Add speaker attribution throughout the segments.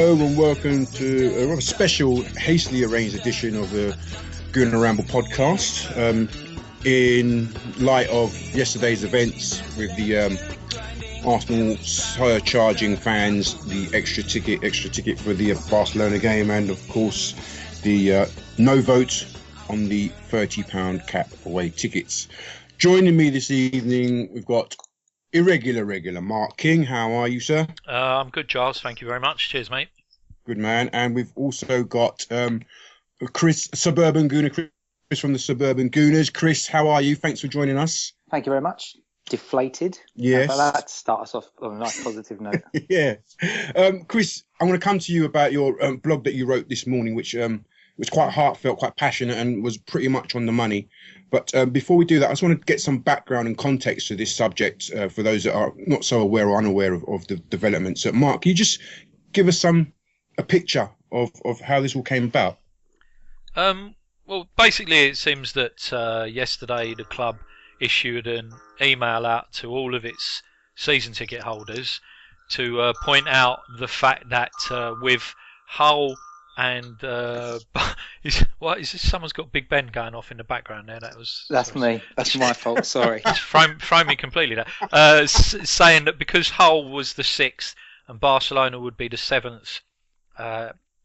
Speaker 1: Hello and welcome to a rather special, hastily arranged edition of the Gooner Ramble podcast. In light of yesterday's events with the Arsenal surcharging fans, the extra ticket for the Barcelona game, and of course the no vote on the £30 cap away tickets. Joining me this evening, we've got regular Mark King. How are you, sir?
Speaker 2: I'm good, Giles. Thank you very much. Cheers, mate.
Speaker 1: Good man. And we've also got Chris, Suburban Gooner, Chris from the Suburban Gooners. Chris, how are you? Thanks for joining us.
Speaker 3: Thank you very much. Deflated.
Speaker 1: Yes.
Speaker 3: How about that to start us off on a nice positive note.
Speaker 1: Yeah. Chris, I want to come to you about your blog that you wrote this morning, which was quite heartfelt, quite passionate, and was pretty much on the money. But before we do that, I just want to get some background and context to this subject for those that are not so aware or unaware of the developments. So, Mark, can you just give us a picture of how this all came about?
Speaker 2: Well, basically, it seems that yesterday the club issued an email out to all of its season ticket holders to point out the fact that with Hull and is this? Someone's got Big Ben going off in the background there.
Speaker 3: That's me. That's my fault. Sorry.
Speaker 2: It's thrown me completely there. Saying that because Hull was the 6th and Barcelona would be the 7th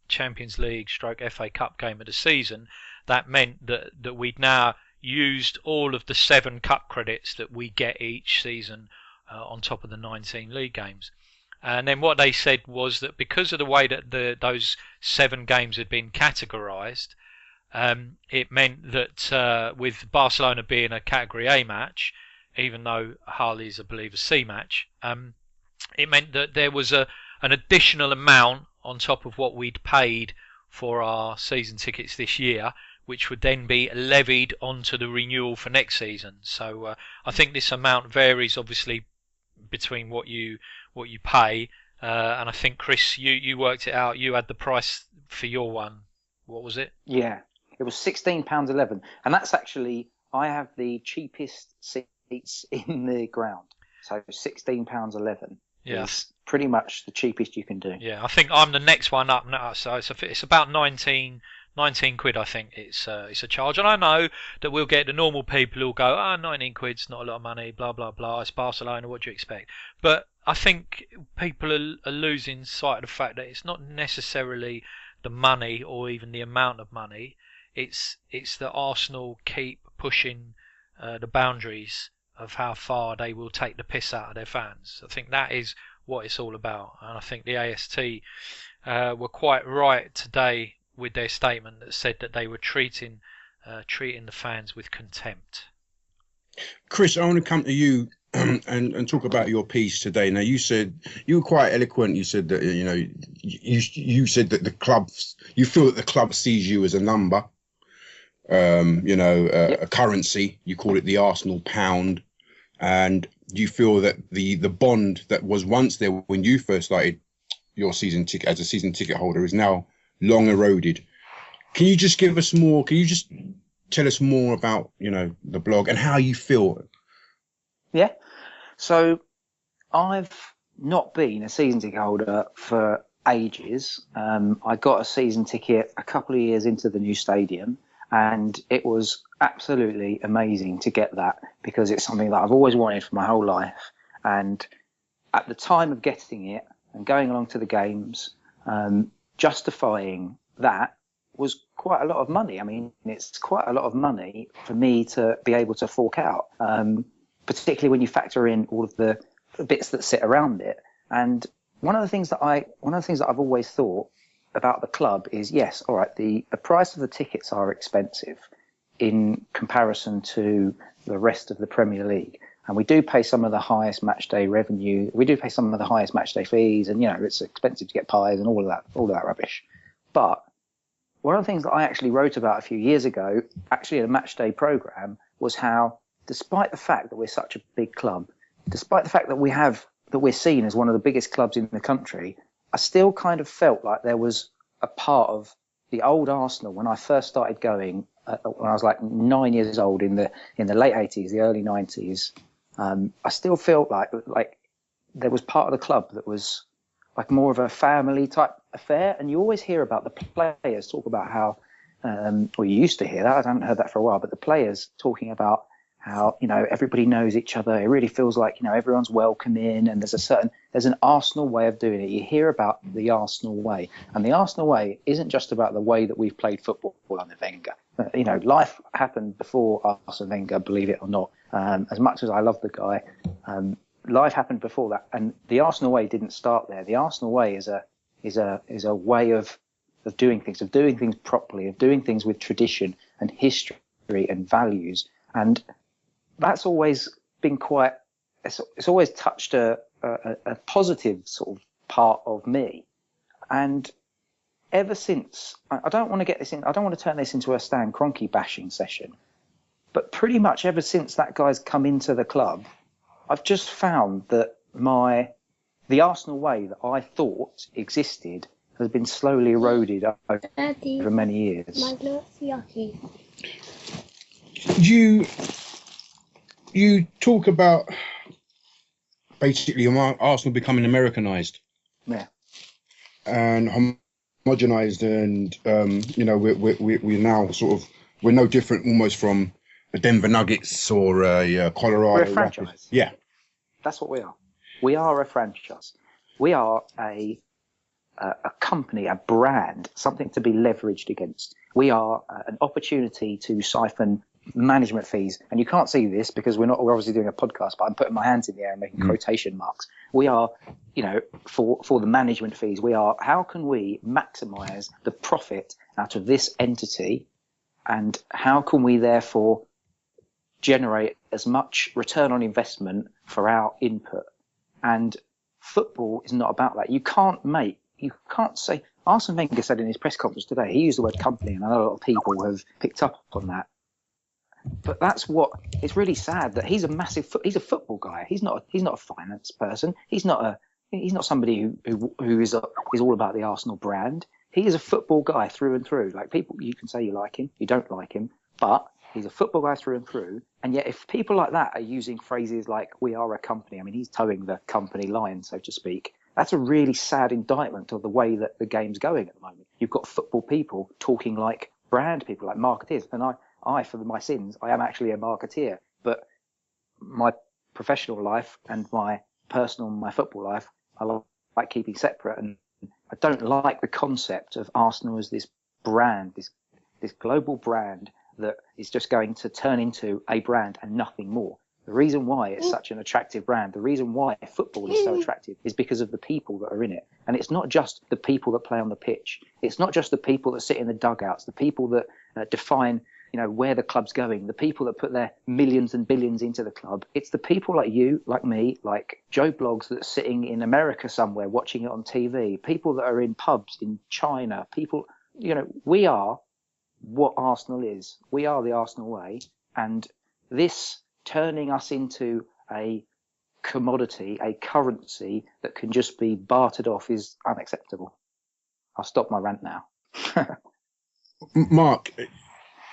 Speaker 2: Champions League / FA Cup game of the season, that meant that we'd now used all of the 7 cup credits that we get each season on top of the 19 league games. And then what they said was that because of the way that those 7 games had been categorised, it meant that with Barcelona being a Category A match, even though Hull is, I believe, a C match, it meant that there was an additional amount on top of what we'd paid for our season tickets this year, which would then be levied onto the renewal for next season. So I think this amount varies, obviously, between what you pay, and I think, Chris, you worked it out. You had the price for your one. What was it?
Speaker 3: Yeah, it was £16.11, and that's actually, I have the cheapest seats in the ground, so £16.11 is pretty much the cheapest you can do.
Speaker 2: Yeah, I think I'm the next one up now, so it's about 19 quid. I think it's a charge, and I know that we'll get the normal people who'll go, 19 quid's not a lot of money, blah blah blah, it's Barcelona, what do you expect? But I think people are losing sight of the fact that it's not necessarily the money or even the amount of money. It's that Arsenal keep pushing the boundaries of how far they will take the piss out of their fans. I think that is what it's all about, and I think the AST were quite right today with their statement that said that they were treating the fans with contempt.
Speaker 1: Chris, I want to come to you and talk about your piece today. Now, you said you were quite eloquent. You said that you said that you feel that the club sees you as a number, a currency. You call it the Arsenal pound, and you feel that the bond that was once there when you first started your season ticket as a season ticket holder is now long eroded. Can you just give us more? Can you just tell us more about the blog and how you feel?
Speaker 3: Yeah. So I've not been a season ticket holder for ages. I got a season ticket a couple of years into the new stadium, and it was absolutely amazing to get that because it's something that I've always wanted for my whole life. And at the time of getting it and going along to the games, justifying that was quite a lot of money. I mean, it's quite a lot of money for me to be able to fork out, particularly when you factor in all of the bits that sit around it. And one of the things that I've always thought about the club is, yes, all right, the price of the tickets are expensive in comparison to the rest of the Premier League. And we do pay some of the highest match day revenue. We do pay some of the highest match day fees, and it's expensive to get pies and all of that rubbish. But one of the things that I actually wrote about a few years ago, actually in a match day program, was how, despite the fact that we're such a big club, despite the fact that we're seen as one of the biggest clubs in the country, I still kind of felt like there was a part of the old Arsenal when I first started going, when I was like 9 years old in the late 80s, the early 90s. I still felt like there was part of the club that was like more of a family type affair. And you always hear about the players talk about how, or you used to hear that, I haven't heard that for a while, but the players talking about how, everybody knows each other. It really feels like, everyone's welcoming, and there's an Arsenal way of doing it. You hear about the Arsenal way, and the Arsenal way isn't just about the way that we've played football under Wenger. Life happened before Arsene Wenger, believe it or not. As much as I love the guy, life happened before that, and the Arsenal way didn't start there. The Arsenal way is a way of doing things properly, of doing things with tradition and history and values, and that's always been it's always touched a positive sort of part of me. And ever since, I don't want to turn this into a Stan Kroenke bashing session, but pretty much ever since that guy's come into the club, I've just found that the Arsenal way that I thought existed has been slowly eroded over many years.
Speaker 1: You talk about basically Arsenal becoming Americanized, and homogenized, and we're now we're no different almost from a Denver Nuggets or a Colorado.
Speaker 3: We're a franchise.
Speaker 1: Rapids. Yeah,
Speaker 3: that's what we are. We are a franchise. We are a company, a brand, something to be leveraged against. We are an opportunity to siphon management fees, and you can't see this because we're obviously doing a podcast, but I'm putting my hands in the air and making quotation marks. We are, for the management fees, how can we maximize the profit out of this entity, and how can we therefore generate as much return on investment for our input? And football is not about that. You can't say, Arsene Wenger said in his press conference today, he used the word company, and I know a lot of people have picked up on that. But it's really sad that he's a football guy. He's not a finance person. He's not somebody who is all about the Arsenal brand. He is a football guy through and through. Like, people, you can say you like him, you don't like him, but he's a football guy through and through. And yet if people like that are using phrases like "we are a company," I mean, he's towing the company line, so to speak. That's a really sad indictment of the way that the game's going at the moment. You've got football people talking like brand people, like marketeers. And I, for my sins, I am actually a marketeer. But my professional life and my football life, I like keeping separate. And I don't like the concept of Arsenal as this brand, this global brand that is just going to turn into a brand and nothing more. The reason why it's such an attractive brand, the reason why football is so attractive, is because of the people that are in it. And it's not just the people that play on the pitch. It's not just the people that sit in the dugouts, the people that define, where the club's going, the people that put their millions and billions into the club. It's the people like you, like me, like Joe Bloggs that's sitting in America somewhere watching it on TV, people that are in pubs in China, people, we are what Arsenal is. We are the Arsenal way. And this turning us into a commodity, a currency that can just be bartered off is unacceptable. I'll stop my rant now.
Speaker 1: Mark,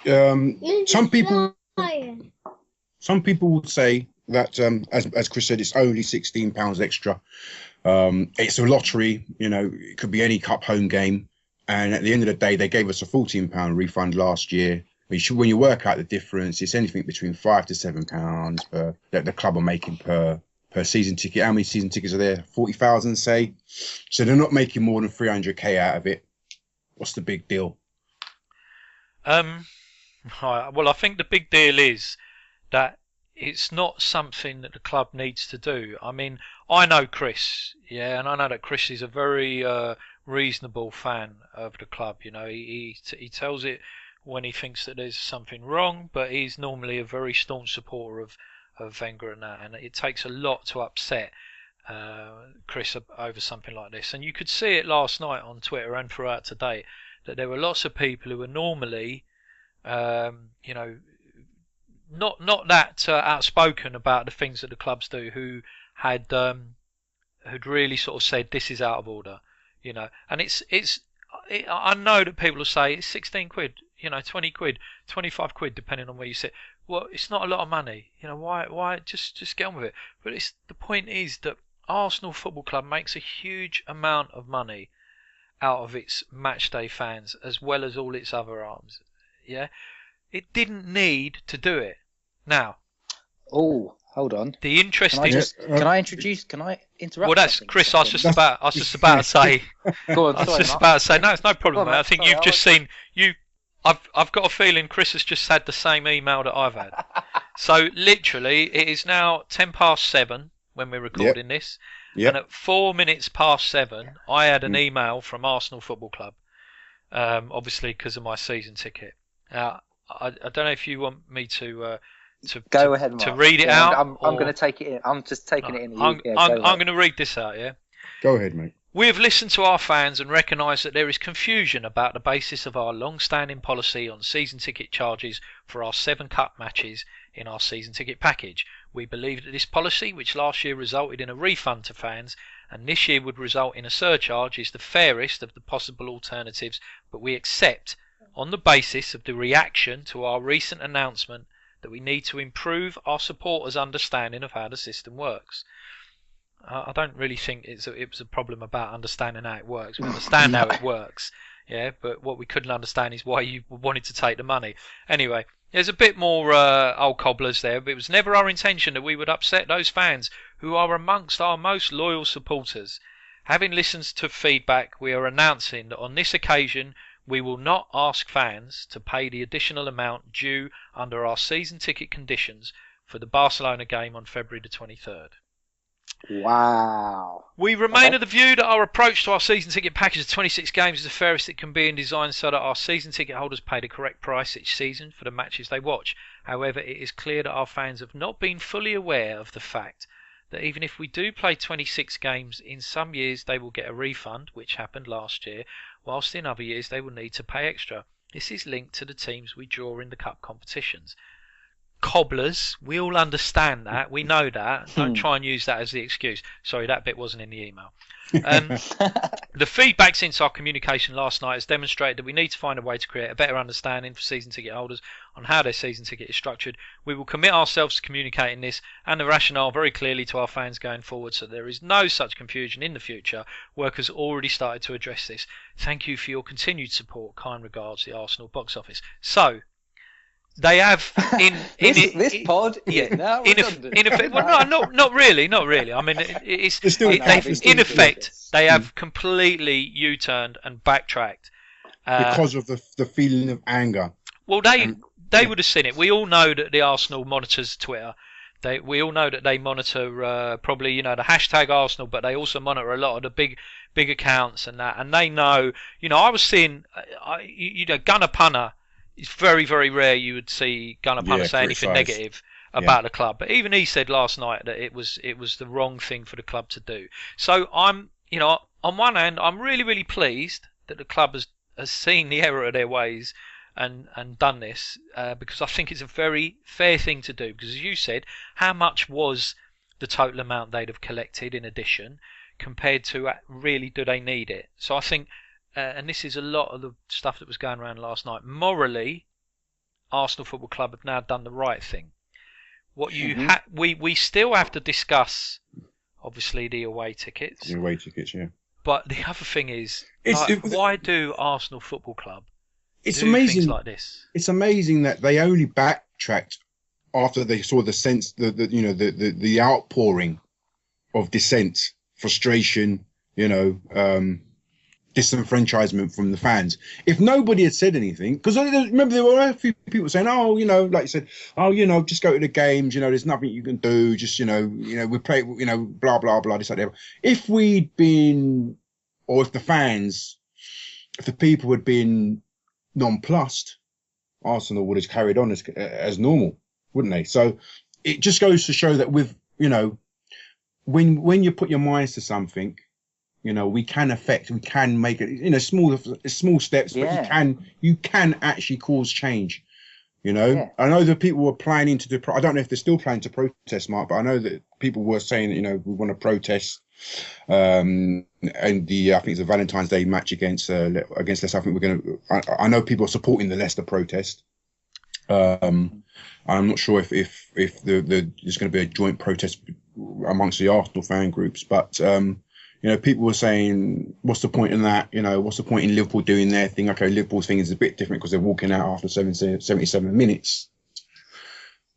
Speaker 1: some people would say that, as Chris said, it's only £16 extra. It's a lottery, it could be any cup home game. And at the end of the day, they gave us a £14 refund last year. When you work out the difference, it's anything between £5 to £7 that the club are making per season ticket. How many season tickets are there? 40,000, say. So they're not making more than 300k out of it. What's the big deal?
Speaker 2: Well, I think the big deal is that it's not something that the club needs to do. I mean, I know Chris, and I know that Chris is a very reasonable fan of the club. He tells it when he thinks that there's something wrong, but he's normally a very staunch supporter of Wenger and that, and it takes a lot to upset Chris over something like this. And you could see it last night on Twitter and throughout today that there were lots of people who were normally not that outspoken about the things that the clubs do, who had really sort of said this is out of order, and I know that people will say it's 16 quid, 20 quid, 25 quid, depending on where you sit. Well, it's not a lot of money, why just get on with it. But the point is that Arsenal Football Club makes a huge amount of money out of its matchday fans as well as all its other arms. Yeah, it didn't need to do it. Now,
Speaker 3: oh, hold on.
Speaker 2: The interesting.
Speaker 3: Can I interrupt?
Speaker 2: Well, that's Chris. I was just about to say.
Speaker 3: Go on.
Speaker 2: I was just about to say. No, it's no problem, mate. I think you've just seen you. I've got a feeling Chris has just had the same email that I've had. So literally, it is now 7:10 when we're recording this, and at 4 minutes past 7, I had an email from Arsenal Football Club, obviously because of my season ticket. Now, I don't know if you want me to
Speaker 3: go ahead, Mark.
Speaker 2: To read it out.
Speaker 3: I'm going to take it in. I'm just taking it in.
Speaker 2: I'm going to read this out. Yeah.
Speaker 1: Go ahead, mate.
Speaker 2: We have listened to our fans and recognise that there is confusion about the basis of our long-standing policy on season ticket charges for our 7 cup matches in our season ticket package. We believe that this policy, which last year resulted in a refund to fans and this year would result in a surcharge, is the fairest of the possible alternatives, but we accept on the basis of the reaction to our recent announcement that we need to improve our supporters' understanding of how the system works. I don't really think it was a problem about understanding how it works. We understand how it works, yeah, but what we couldn't understand is why you wanted to take the money. Anyway, there's a bit more old cobblers there, but it was never our intention that we would upset those fans who are amongst our most loyal supporters. Having listened to feedback, we are announcing that on this occasion we will not ask fans to pay the additional amount due under our season ticket conditions for the Barcelona game on February the 23rd.
Speaker 3: Wow.
Speaker 2: We remain of the view that our approach to our season ticket package of 26 games is the fairest it can be and designed so that our season ticket holders pay the correct price each season for the matches they watch. However, it is clear that our fans have not been fully aware of the fact that even if we do play 26 games, in some years they will get a refund, which happened last year, whilst in other years they will need to pay extra. This is linked to the teams we draw in the cup competitions. Cobblers, we all understand that, we know that. Don't try and use that as the excuse. Sorry, that bit wasn't in the email. The feedback since our communication last night has demonstrated that we need to find a way to create a better understanding for season ticket holders on how their season ticket is structured. We will commit ourselves to communicating this and the rationale very clearly to our fans going forward so there is no such confusion in the future. Work has already started to address this. Thank you for your continued support. Kind regards, the Arsenal box office. So, they have
Speaker 3: this pod is now redundant.
Speaker 2: In effect, well, no, not really. I mean, in effect, they have completely U-turned and backtracked
Speaker 1: because of the feeling of anger.
Speaker 2: Well, they would have seen it. We all know that the Arsenal monitors Twitter. We all know that they monitor probably the hashtag Arsenal, but they also monitor a lot of the big accounts and that. And they know, I was seeing, Gunnar Punner. It's very, very rare you would see Gunnar Punner say anything negative about the club. But even he said last night that it was the wrong thing for the club to do. So I'm, on one hand, I'm really, really pleased that the club has seen the error of their ways and done this because I think it's a very fair thing to do. Because as you said, how much was the total amount they'd have collected in addition compared to really do they need it? So I think... and this is a lot of the stuff that was going around last night. Morally, Arsenal Football Club have now done the right thing. What we still have to discuss, obviously, the away tickets.
Speaker 1: The away tickets, yeah.
Speaker 2: But the other thing is, why do Arsenal Football Club do things like this?
Speaker 1: It's amazing that they only backtracked after they saw the outpouring of dissent, frustration, disenfranchisement from the fans. If nobody had said anything, because remember there were a few people saying, like you said, just go to the games, there's nothing you can do, just we play, blah blah blah, this like that. If we'd been, or if the people had been nonplussed, Arsenal would have carried on as normal, wouldn't they? So it just goes to show that with when you put your minds to something, we can make it, small steps, but you can actually cause change. I know that people were planning to do, I don't know if they're still planning to protest, Mark, but I know that people were saying that, we want to protest. And I think it's a Valentine's Day match against Leicester. I think I know people are supporting the Leicester protest. I'm not sure if there's going to be a joint protest amongst the Arsenal fan groups. But people were saying, what's the point in that? What's the point in Liverpool doing their thing? Okay, Liverpool's thing is a bit different because they're walking out after 77 minutes.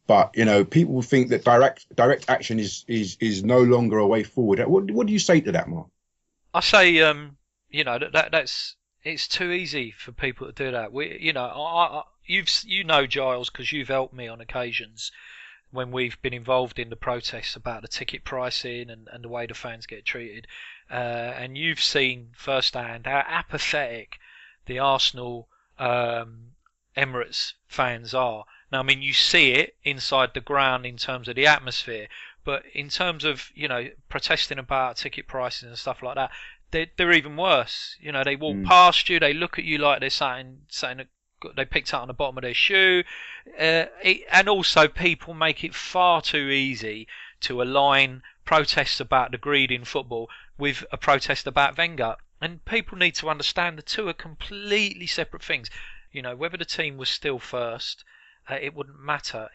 Speaker 1: But people think that direct action is no longer a way forward. What do you say to that, Mark?
Speaker 2: I say, that's it's too easy for people to do that. Giles, because you've helped me on occasions when we've been involved in the protests about the ticket pricing and the way the fans get treated, and you've seen firsthand how apathetic the Arsenal Emirates fans are. Now, I mean, you see it inside the ground in terms of the atmosphere, but in terms of protesting about ticket prices and stuff like that, they're even worse. They walk past you, they look at you like they're saying they picked up on the bottom of their shoe, and also people make it far too easy to align protests about the greed in football with a protest about Wenger. And people need to understand the two are completely separate things. Whether the team was still first, it wouldn't matter.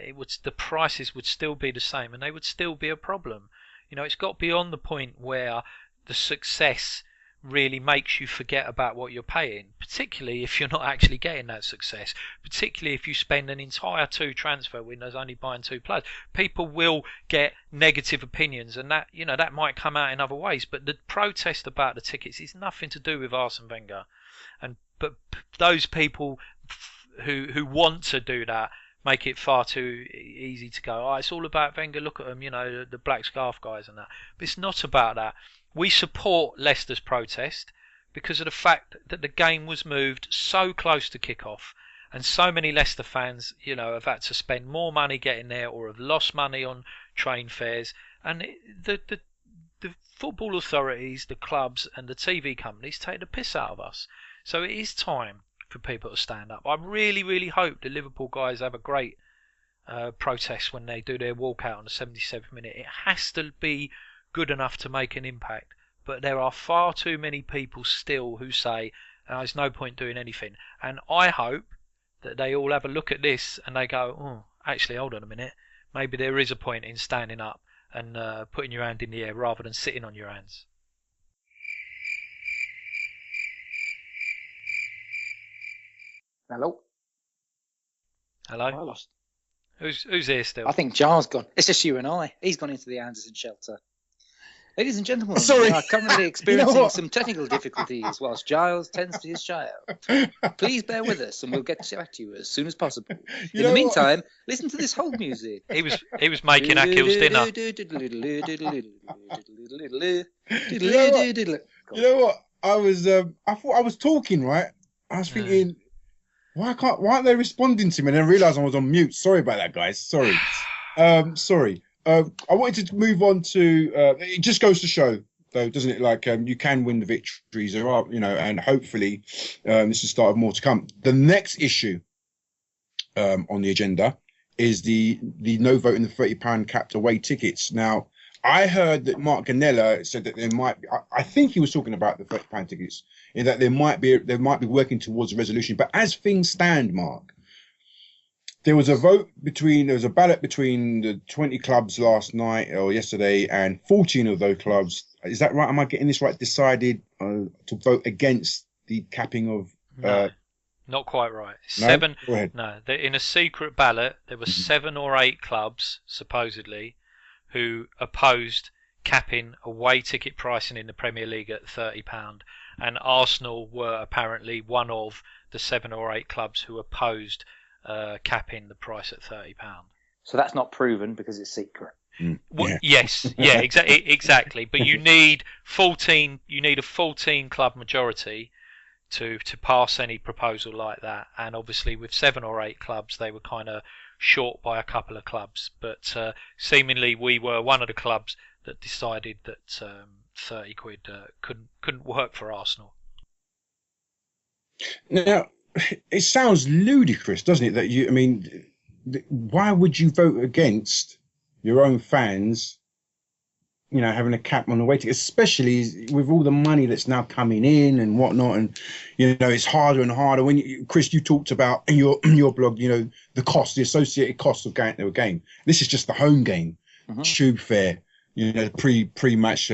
Speaker 2: The prices would still be the same, and they would still be a problem. It's got beyond the point where the success really makes you forget about what you're paying, particularly if you're not actually getting that success, particularly if you spend an entire 2 transfer windows only buying 2 players. People will get negative opinions, and that might come out in other ways, but the protest about the tickets is nothing to do with Arsene Wenger. But those people who want to do that make it far too easy to go, it's all about Wenger, look at them, the black scarf guys and that. But it's not about that. We support Leicester's protest because of the fact that the game was moved so close to kick-off, and so many Leicester fans, have had to spend more money getting there or have lost money on train fares. And the football authorities, the clubs and the TV companies take the piss out of us. So it is time for people to stand up. I really, really hope the Liverpool guys have a great protest when they do their walkout on the 77th minute. It has to be good enough to make an impact. But there are far too many people still who say there's no point doing anything. And I hope that they all have a look at this and they go, actually, hold on a minute. Maybe there is a point in standing up and putting your hand in the air rather than sitting on your hands.
Speaker 3: Hello.
Speaker 2: Hello.
Speaker 3: I lost.
Speaker 2: Who's here still?
Speaker 3: I think Giles gone. It's just you and I. He's gone into the Anderson shelter. Ladies and gentlemen,
Speaker 1: Sorry.
Speaker 3: we are currently experiencing some technical difficulties whilst Giles tends to his child. Please bear with us and we'll get back to you as soon as possible. In the meantime, listen to this hold music.
Speaker 2: He was making Akil's dinner.
Speaker 1: You know what? I thought I was talking, right? I was thinking, why aren't they responding to me? And then I realised I was on mute. Sorry about that, guys. Sorry. Sorry. I wanted to move on to. It just goes to show, though, doesn't it? Like you can win the victories. There are, and hopefully, this is the start of more to come. The next issue on the agenda is the no vote in the £30 capped away tickets. Now, I heard that Mark Ganella said that there might be. I think he was talking about the £30 tickets, in that they might be working towards a resolution. But as things stand, Mark, there was a ballot between the 20 clubs last night or yesterday, and 14 of those clubs. Is that right? Am I getting this right? Decided to vote against the capping of.
Speaker 2: No, not quite right.
Speaker 1: No?
Speaker 2: 7.
Speaker 1: Go ahead.
Speaker 2: No, in a secret ballot, there were 7 or 8 clubs supposedly who opposed capping away ticket pricing in the Premier League at £30, and Arsenal were apparently one of the 7 or 8 clubs who opposed capping the price at £30.
Speaker 3: So that's not proven because it's secret.
Speaker 2: Well, yes, exactly. But you need 14. You need a 14 club majority to pass any proposal like that. And obviously, with 7 or 8 clubs, they were kind of short by a couple of clubs. But seemingly, we were one of the clubs that decided that 30 quid couldn't work for Arsenal.
Speaker 1: Now, it sounds ludicrous, doesn't it? Why would you vote against your own fans, having a cap on the way ticket, especially with all the money that's now coming in and whatnot? And, it's harder and harder. Chris, you talked about in your blog, the associated cost of going to a game. This is just the home game, tube fare, pre-match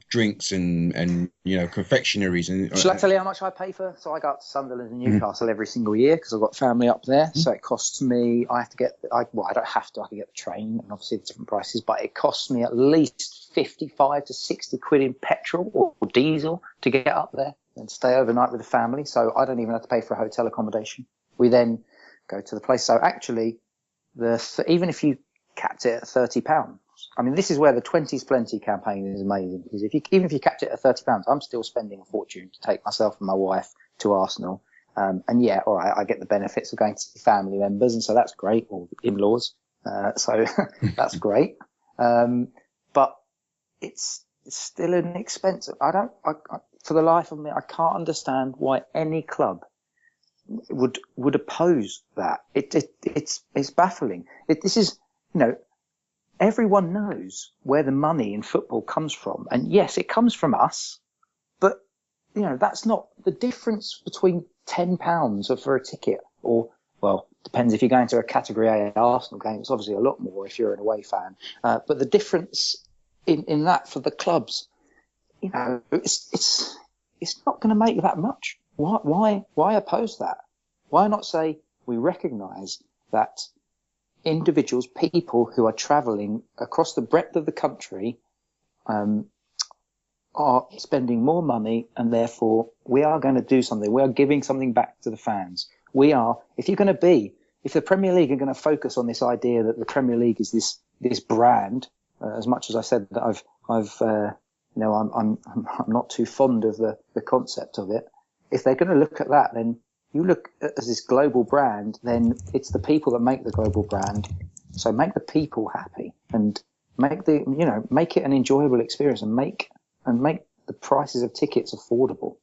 Speaker 1: drinks and confectionaries and.
Speaker 3: Shall I tell you how much I pay for? So I go up to Sunderland and Newcastle every single year because I've got family up there. So it costs me. I have to get. I don't have to. I can get the train, and obviously it's different prices. But it costs me at least 55 to 60 quid in petrol or diesel to get up there and stay overnight with the family. So I don't even have to pay for a hotel accommodation. We then go to the place. So actually, even if you capped it at £30. I mean, this is where the 20's Plenty campaign is amazing, because even if you capped it at £30, I'm still spending a fortune to take myself and my wife to Arsenal. And yeah, all right, I get the benefits of going to see family members, and so that's great, or in-laws. So that's great. But it's still an expense. For the life of me, I can't understand why any club would oppose that. It's baffling. This is, everyone knows where the money in football comes from. And yes, it comes from us, but that's not the difference between £10 for a ticket, or, well, depends if you're going to a Category A Arsenal game. It's obviously a lot more if you're an away fan. But the difference in that for the clubs, it's not going to make that much. Why oppose that? Why not say we recognise that individuals, people who are travelling across the breadth of the country, are spending more money, and therefore we are going to do something. We are giving something back to the fans. If the Premier League are going to focus on this idea that the Premier League is this brand, as much as I said that I'm not too fond of the concept of it. If they're going to look at that, then you look at as this global brand, then it's the people that make the global brand. So make the people happy and make it an enjoyable experience, and make the prices of tickets affordable,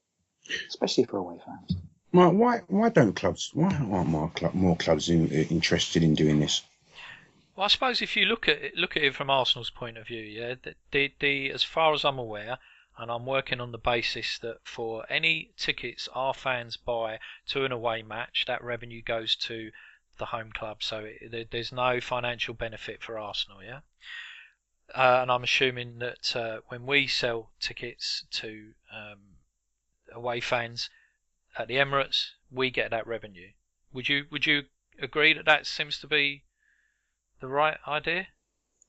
Speaker 3: especially for away fans.
Speaker 1: Why aren't more clubs interested in doing this?
Speaker 2: Well, I suppose if you look at it from Arsenal's point of view, yeah, the as far as I'm aware, and I'm working on the basis that for any tickets our fans buy to an away match, that revenue goes to the home club. So there's no financial benefit for Arsenal, yeah. And I'm assuming that when we sell tickets to away fans at the Emirates, we get that revenue. Would you agree that seems to be the right idea?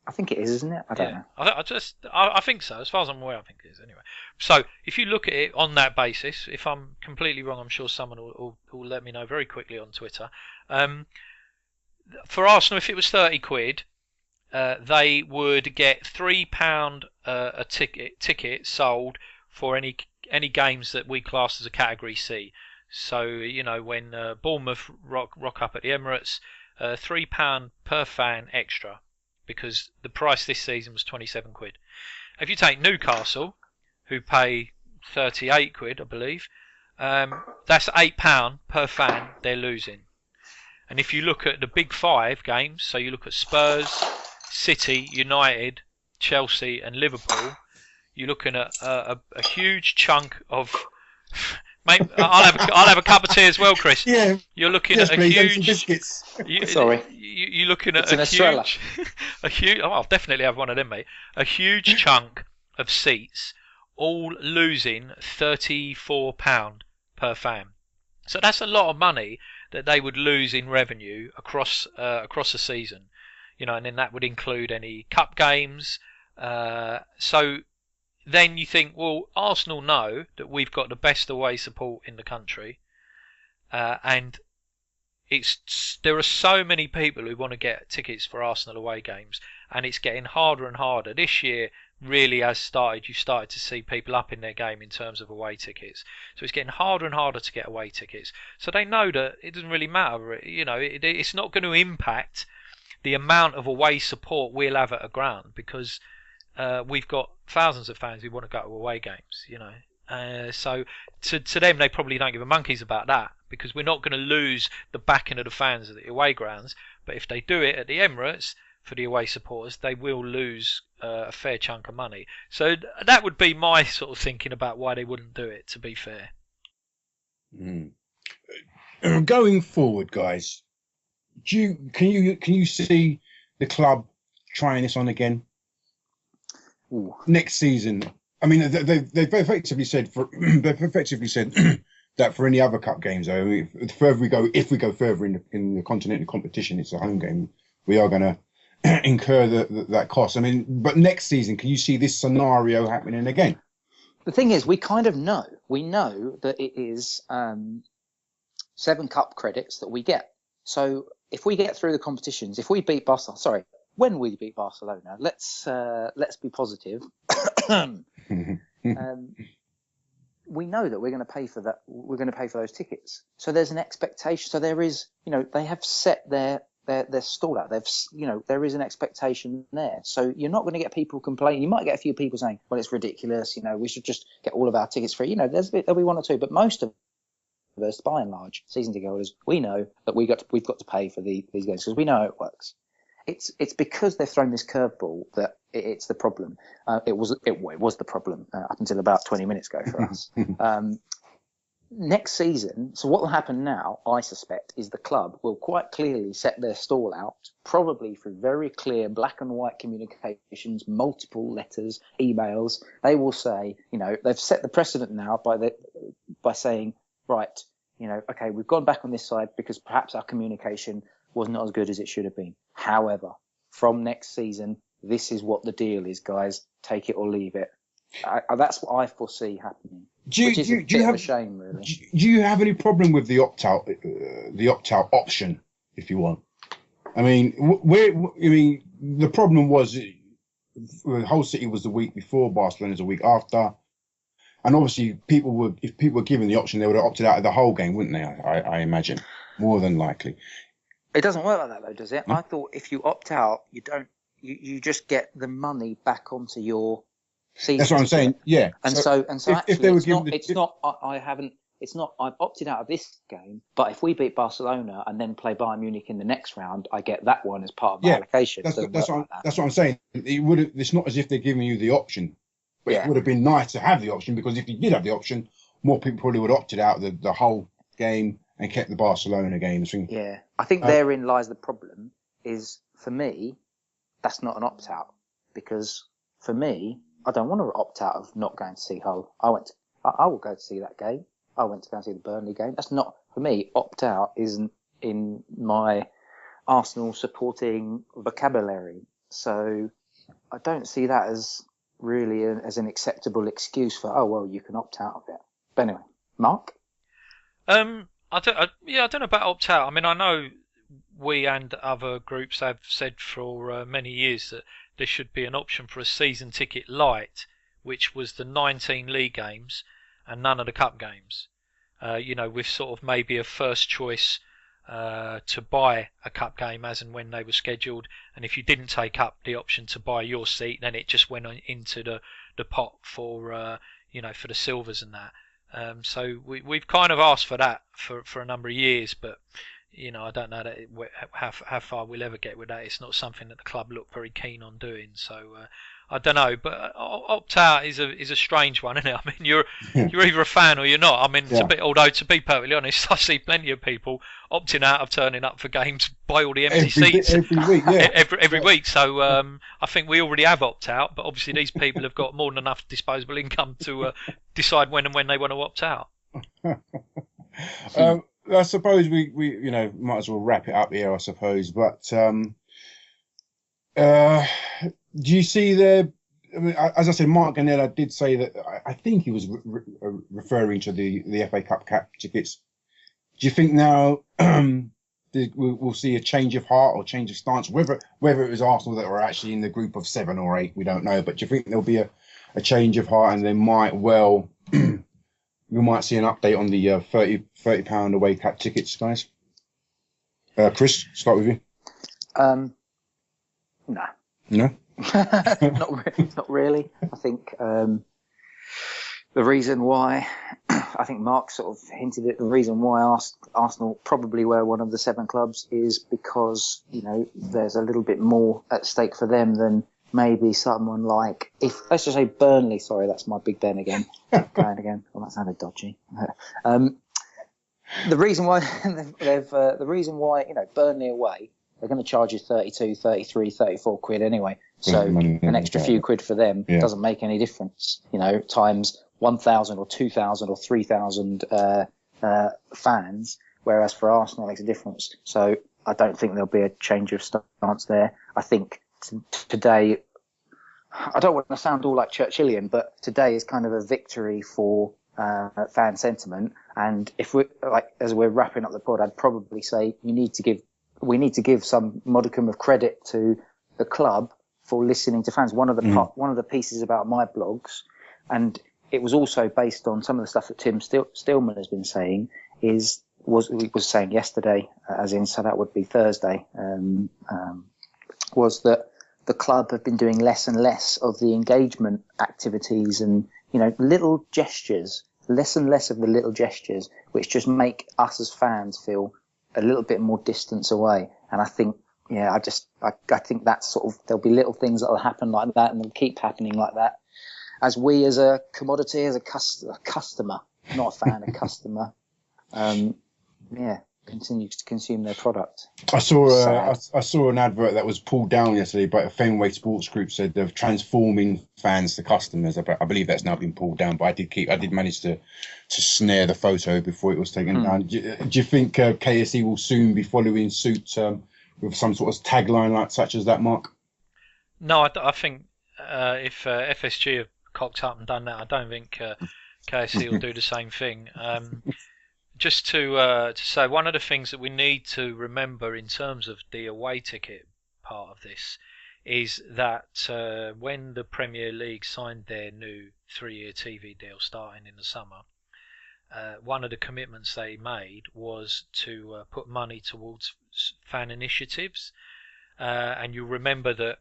Speaker 3: I think it is, isn't it? I don't know.
Speaker 2: I think so. As far as I'm aware, I think it is anyway. So if you look at it on that basis, if I'm completely wrong, I'm sure someone will let me know very quickly on Twitter. For Arsenal, if it was 30 quid, they would get £3 a ticket sold for any games that we class as a Category C. So when Bournemouth rock up at the Emirates, £3 per fan extra, because the price this season was 27 quid. If you take Newcastle, who pay 38 quid, I believe, that's £8 per fan they're losing. And if you look at the big five games, so you look at Spurs, City, United, Chelsea and Liverpool, you're looking at a huge chunk of... Mate, I'll have a cup of tea as well, Chris.
Speaker 1: Yeah.
Speaker 2: You're looking at a huge...
Speaker 1: biscuits.
Speaker 3: Sorry.
Speaker 2: You're looking at a huge... Oh, I'll definitely have one of them, mate. A huge chunk of seats, all losing £34 per fan. So that's a lot of money that they would lose in revenue across a season. And then that would include any cup games. So then you think, well, Arsenal know that we've got the best away support in the country, and there are so many people who want to get tickets for Arsenal away games, and it's getting harder and harder. This year really has started. You've started to see people up in their game in terms of away tickets. So it's getting harder and harder to get away tickets. So they know that it doesn't really matter. It's not going to impact the amount of away support we'll have at a ground, because we've got thousands of fans who want to go to away games, so to them, they probably don't give a monkeys about that, because we're not going to lose the backing of the fans at the away grounds. But if they do it at the Emirates for the away supporters, they will lose a fair chunk of money. So that would be my sort of thinking about why they wouldn't do it, to be fair.
Speaker 1: Going forward, guys, can you see the club trying this on again? next season. I mean, they've effectively said that for any other cup games, though, the further we go, if we go further in the continental competition, it's a home game. We are going to incur that cost. I mean, but next season, can you see this scenario happening again?
Speaker 3: The thing is, we kind of know. We know that it is 7 cup credits that we get. So if we get through the competitions, if we beat Barcelona, when we beat Barcelona, let's be positive. We know that we're going to pay for that. We're going to pay for those tickets. So there's an expectation. So there is, they have set their stall out. There is an expectation there. So you're not going to get people complaining. You might get a few people saying, well, it's ridiculous. We should just get all of our tickets free. There'll be one or two, but most of us, by and large, season ticket holders, we know that we've got to pay for these games because we know how it works. It's because they've thrown this curveball that it's the problem. It was the problem up until about 20 minutes ago for us. Next season, so what will happen now, I suspect, is the club will quite clearly set their stall out, probably through very clear black and white communications, multiple letters, emails. They will say, they've set the precedent now by saying, right, okay, we've gone back on this side because perhaps our communication was not as good as it should have been. However, from next season, this is what the deal is, guys. Take it or leave it. That's what I foresee happening. Which is a bit of a shame, really.
Speaker 1: Do you have any problem with the opt-out option, if you want? I mean, the problem was the whole City was the week before, Barcelona's the week after, and obviously if people were given the option, they would have opted out of the whole game, wouldn't they? I imagine, more than likely.
Speaker 3: It doesn't work like that, though, does it?
Speaker 1: No?
Speaker 3: I thought if you opt out, you don't. You just get the money back onto your season.
Speaker 1: That's what I'm saying. Yeah.
Speaker 3: And so actually,
Speaker 1: if they were given
Speaker 3: I've opted out of this game, but if we beat Barcelona and then play Bayern Munich in the next round, I get that one as part of my allocation.
Speaker 1: That's what I'm saying. It's not as if they're giving you the option, but it would have been nice to have the option, because if you did have the option, more people probably would have opted out the whole game and kept the Barcelona games.
Speaker 3: Yeah, I think therein lies the problem. Is, for me, that's not an opt out, because for me, I don't want to opt out of not going to see Hull. I will go to see that game. I went to go and see the Burnley game. That's not, for me, opt out isn't in my Arsenal supporting vocabulary. So I don't see that as really as an acceptable excuse for, you can opt out of it. But anyway, Mark?
Speaker 2: I don't know about opt out. I mean, I know we and other groups have said for many years that there should be an option for a season ticket light, which was the 19 league games and none of the cup games. With sort of maybe a first choice to buy a cup game as and when they were scheduled, and if you didn't take up the option to buy your seat, then it just went into the pot for for the silvers and that. So we've kind of asked for that for a number of years, but I don't know how far we'll ever get with that. It's not something that the club look very keen on doing. So I don't know, but opt out is a strange one, isn't it? I mean, you're either a fan or you're not. I mean, although to be perfectly honest, I see plenty of people opting out of turning up for games by all the empty seats
Speaker 1: every week. Yeah.
Speaker 2: every week. So I think we already have opt out, but obviously these people have got more than enough disposable income to decide when they want to opt out.
Speaker 1: I suppose we might as well wrap it up here, I suppose. But do you see as I said, Mark Ganella did say that, I think he was referring to the FA Cup cap tickets. Do you think now we'll see a change of heart or change of stance, whether it was Arsenal that were actually in the group of 7 or 8, we don't know, but do you think there'll be a change of heart, and they might we might see an update on the £30 away cap tickets, guys? Chris, start with you.
Speaker 3: No.
Speaker 1: No?
Speaker 3: Not really. I think the reason why, I think Mark sort of hinted at, the reason why Arsenal probably were one of the 7 clubs is because, there's a little bit more at stake for them than maybe someone like, let's just say Burnley. Sorry, that's my Big Ben again. Going again. Well, that sounded dodgy. The reason why Burnley away they're going to charge you 32, 33, 34 quid anyway. So an extra few quid for them doesn't make any difference, times 1,000 or 2,000 or 3,000 fans, whereas for Arsenal it makes a difference. So I don't think there'll be a change of stance there. I think today, I don't want to sound all like Churchillian, but today is kind of a victory for fan sentiment. And if as we're wrapping up the pod, I'd probably say we need to give some modicum of credit to the club for listening to fans. One of the pieces about my blogs, and it was also based on some of the stuff that Tim Stillman has been saying, was saying yesterday, as in, so that would be Thursday, was that the club have been doing less and less of the engagement activities and, little gestures, less and less of the little gestures, which just make us as fans feel a little bit more distance away. And I think, I think that's sort of, there'll be little things that will happen like that and they'll keep happening like that. As we as a commodity, as a customer, not a fan, a customer, continue to consume their product.
Speaker 1: I saw an advert that was pulled down yesterday, but a Fenway Sports Group said they're transforming fans to customers. I believe that's now been pulled down, but I did manage to snare the photo before it was taken down. Do you think KSE will soon be following suit with some sort of tagline such as that, Mark?
Speaker 2: No, I think if FSG have cocked up and done that, I don't think KSE will do the same thing. Just to say, one of the things that we need to remember in terms of the away ticket part of this is that when the Premier League signed their new 3-year TV deal starting in the summer, one of the commitments they made was to put money towards fan initiatives. And you'll remember that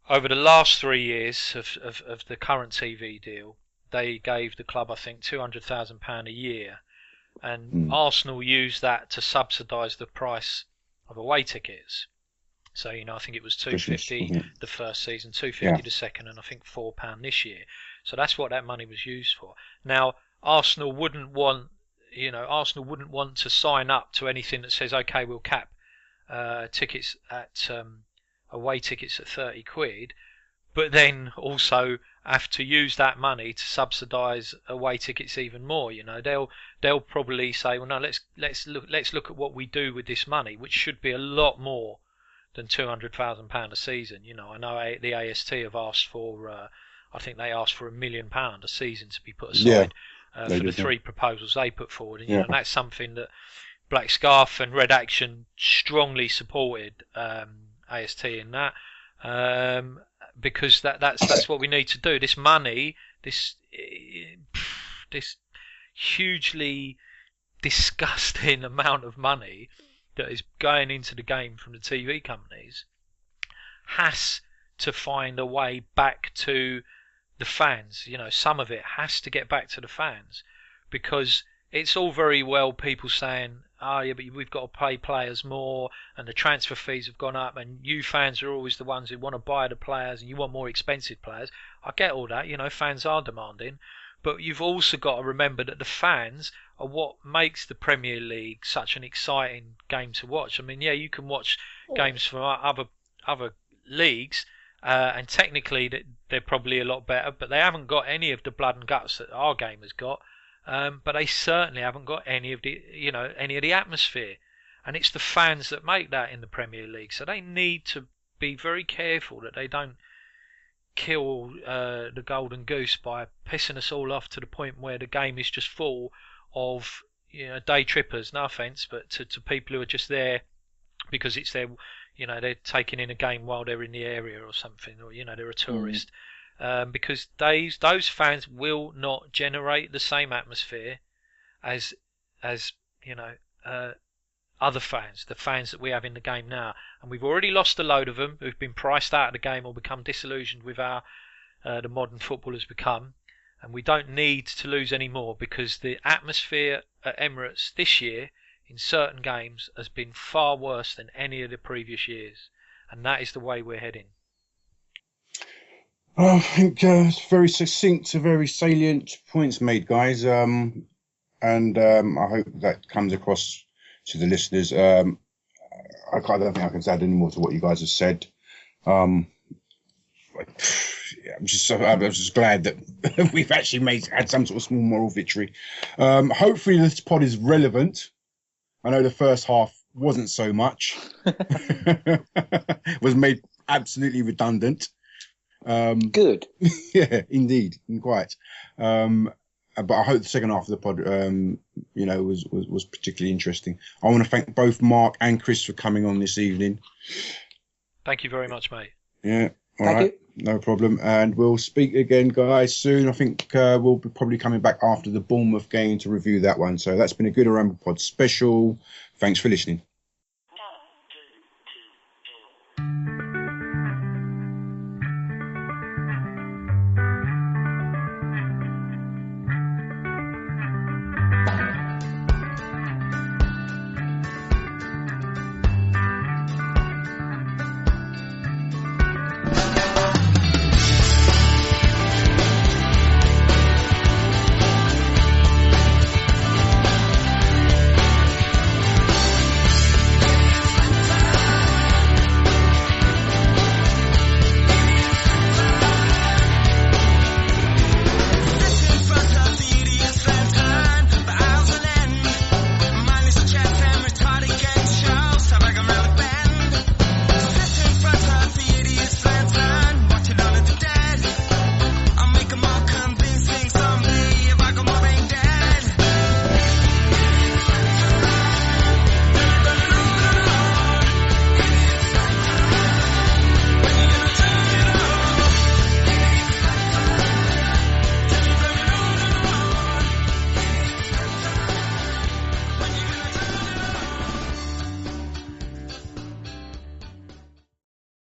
Speaker 2: over the last 3 years of the current TV deal, they gave the club, I think, £200,000 a year. And Arsenal used that to subsidise the price of away tickets. So, I think it was £250 the first season, £250 the second, and I think £4 this year. So that's what that money was used for. Now, Arsenal wouldn't want to sign up to anything that says, okay, we'll cap tickets at away tickets at 30 quid, but then also have to use that money to subsidise away tickets even more. They'll probably say, well, no, let's look at what we do with this money, which should be a lot more than £200,000 a season. I know the AST have asked for, I think they asked for £1 million a season to be put aside for the three proposals they put forward, and that's something that Black Scarf and Red Action strongly supported AST in that. Because that's what we need to do. This money, this hugely disgusting amount of money that is going into the game from the TV companies, has to find a way back to the fans. Some of it has to get back to the fans, because it's all very well people saying, but we've got to pay players more and the transfer fees have gone up and you fans are always the ones who want to buy the players and you want more expensive players. I get all that, fans are demanding, but you've also got to remember that the fans are what makes the Premier League such an exciting game to watch. I mean, you can watch games from other leagues and technically they're probably a lot better, but they haven't got any of the blood and guts that our game has got. But they certainly haven't got any of the atmosphere, and it's the fans that make that in the Premier League. So they need to be very careful that they don't kill the golden goose by pissing us all off to the point where the game is just full of day trippers. No offence, but to people who are just there because it's their they're taking in a game while they're in the area or something, or they're a tourist. Because those fans will not generate the same atmosphere as other fans, the fans that we have in the game now. And we've already lost a load of them who've been priced out of the game or become disillusioned with how the modern football has become. And we don't need to lose any more, because the atmosphere at Emirates this year in certain games has been far worse than any of the previous years. And that is the way we're heading.
Speaker 1: I think it's very succinct, very salient points made, guys. And I hope that comes across to the listeners. don't think I can add any more to what you guys have said. I'm just glad that we've actually had some sort of small moral victory. Hopefully this pod is relevant. I know the first half wasn't so much. Was made absolutely redundant.
Speaker 3: Good.
Speaker 1: Yeah, indeed, quite. But I hope the second half of the pod, was particularly interesting. I want to thank both Mark and Chris for coming on this evening.
Speaker 2: Thank you very much, mate.
Speaker 1: Yeah, all right, no problem. And we'll speak again, guys, soon. I think we'll be probably coming back after the Bournemouth game to review that one. So that's been a Gooner Ramble Pod special. Thanks for listening.